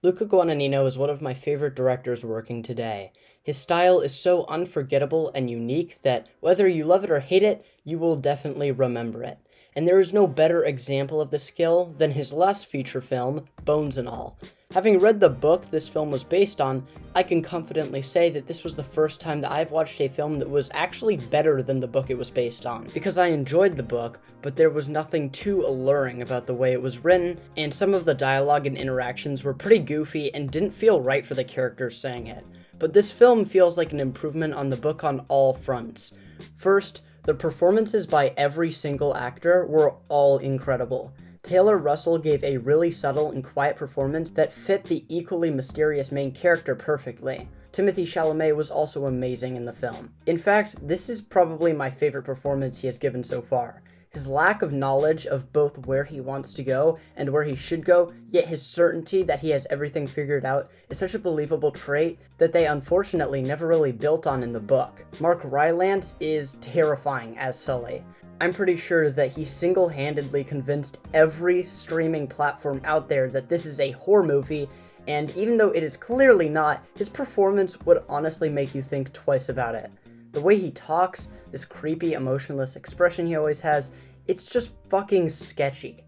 Luca Guadagnino is one of my favorite directors working today. His style is so unforgettable and unique that whether you love it or hate it, you will definitely remember it. And there is no better example of this skill than his last feature film, Bones and All. Having read the book this film was based on, I can confidently say that this was the first time that I've watched a film that was actually better than the book it was based on. Because I enjoyed the book, but there was nothing too alluring about the way it was written, and some of the dialogue and interactions were pretty goofy and didn't feel right for the characters saying it. But this film feels like an improvement on the book on all fronts. First, the performances by every single actor were all incredible. Taylor Russell gave a really subtle and quiet performance that fit the equally mysterious main character perfectly. Timothée Chalamet was also amazing in the film. In fact, this is probably my favorite performance he has given so far. His lack of knowledge of both where he wants to go and where he should go, yet his certainty that he has everything figured out is such a believable trait that they unfortunately never really built on in the book. Mark Rylance is terrifying as Sully. I'm pretty sure that he single-handedly convinced every streaming platform out there that this is a horror movie, and even though it is clearly not, his performance would honestly make you think twice about it. The way he talks, this creepy, emotionless expression he always has, it's just fucking sketchy.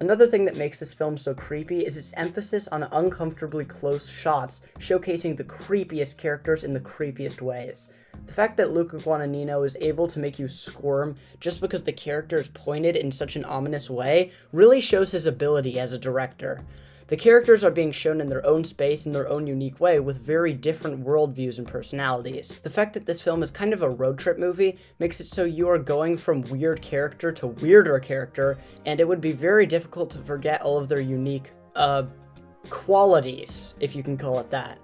Another thing that makes this film so creepy is its emphasis on uncomfortably close shots, showcasing the creepiest characters in the creepiest ways. The fact that Luca Guadagnino is able to make you squirm just because the character is pointed in such an ominous way really shows his ability as a director. The characters are being shown in their own space in their own unique way with very different worldviews and personalities. The fact that this film is kind of a road trip movie makes it so you are going from weird character to weirder character, and it would be very difficult to forget all of their unique, qualities, if you can call it that.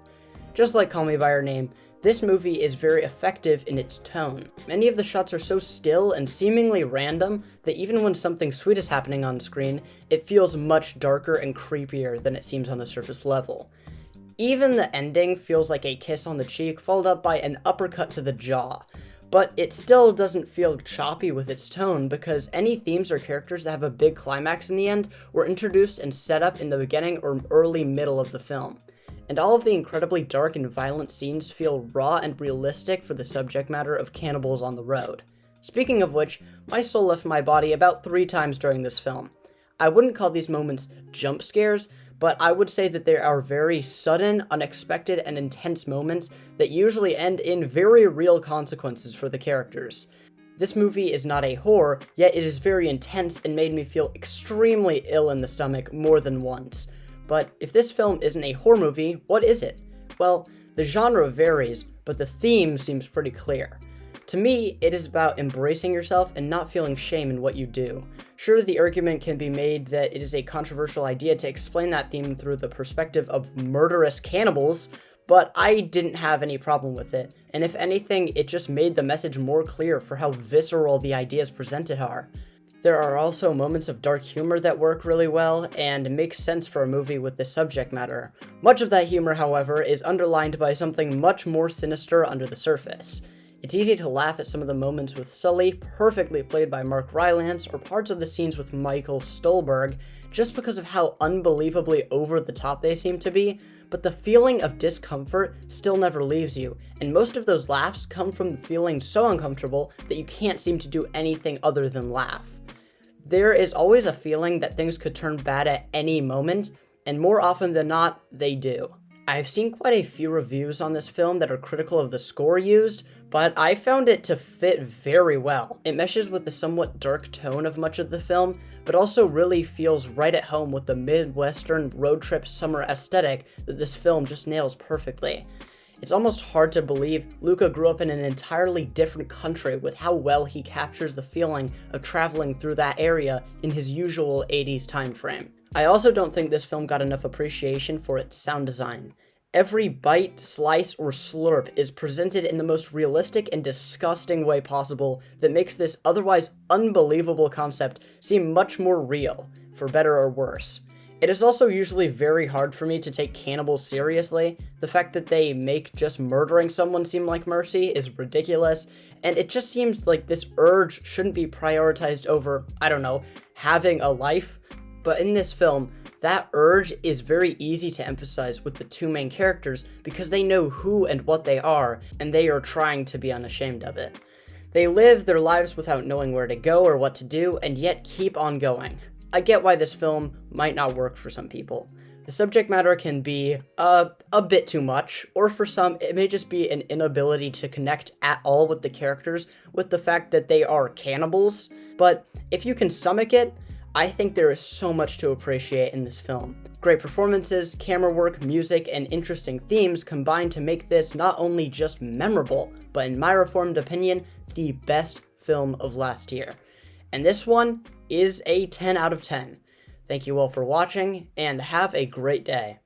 Just like Call Me By Your Name, this movie is very effective in its tone. Many of the shots are so still and seemingly random that even when something sweet is happening on screen, it feels much darker and creepier than it seems on the surface level. Even the ending feels like a kiss on the cheek followed up by an uppercut to the jaw. But it still doesn't feel choppy with its tone because any themes or characters that have a big climax in the end were introduced and set up in the beginning or early middle of the film. And all of the incredibly dark and violent scenes feel raw and realistic for the subject matter of cannibals on the road. Speaking of which, my soul left my body about 3 times during this film. I wouldn't call these moments jump scares, but I would say that they are very sudden, unexpected, and intense moments that usually end in very real consequences for the characters. This movie is not a horror, yet it is very intense and made me feel extremely ill in the stomach more than once. But if this film isn't a horror movie, what is it? Well, the genre varies, but the theme seems pretty clear. To me, it is about embracing yourself and not feeling shame in what you do. Sure, the argument can be made that it is a controversial idea to explain that theme through the perspective of murderous cannibals, but I didn't have any problem with it, and if anything, it just made the message more clear for how visceral the ideas presented are. There are also moments of dark humor that work really well and make sense for a movie with this subject matter. Much of that humor, however, is underlined by something much more sinister under the surface. It's easy to laugh at some of the moments with Sully, perfectly played by Mark Rylance, or parts of the scenes with Michael Stuhlbarg, just because of how unbelievably over the top they seem to be, but the feeling of discomfort still never leaves you, and most of those laughs come from feeling so uncomfortable that you can't seem to do anything other than laugh. There is always a feeling that things could turn bad at any moment, and more often than not, they do. I've seen quite a few reviews on this film that are critical of the score used, but I found it to fit very well. It meshes with the somewhat dark tone of much of the film, but also really feels right at home with the Midwestern road trip summer aesthetic that this film just nails perfectly. It's almost hard to believe Luca grew up in an entirely different country with how well he captures the feeling of traveling through that area in his usual 80s time frame. I also don't think this film got enough appreciation for its sound design. Every bite, slice, or slurp is presented in the most realistic and disgusting way possible that makes this otherwise unbelievable concept seem much more real, for better or worse. It is also usually very hard for me to take cannibals seriously. The fact that they make just murdering someone seem like mercy is ridiculous, and it just seems like this urge shouldn't be prioritized over, I don't know, having a life. But in this film, That urge is very easy to emphasize with the two main characters because they know who and what they are, and they are trying to be unashamed of it. They live their lives without knowing where to go or what to do, and yet keep on going. I get why this film might not work for some people. The subject matter can be a bit too much, or for some, it may just be an inability to connect at all with the characters, with the fact that they are cannibals. But if you can stomach it, I think there is so much to appreciate in this film. Great performances, camera work, music, and interesting themes combine to make this not only just memorable, but in my reformed opinion, the best film of last year. And this one is a 10 out of 10. Thank you all for watching, and have a great day.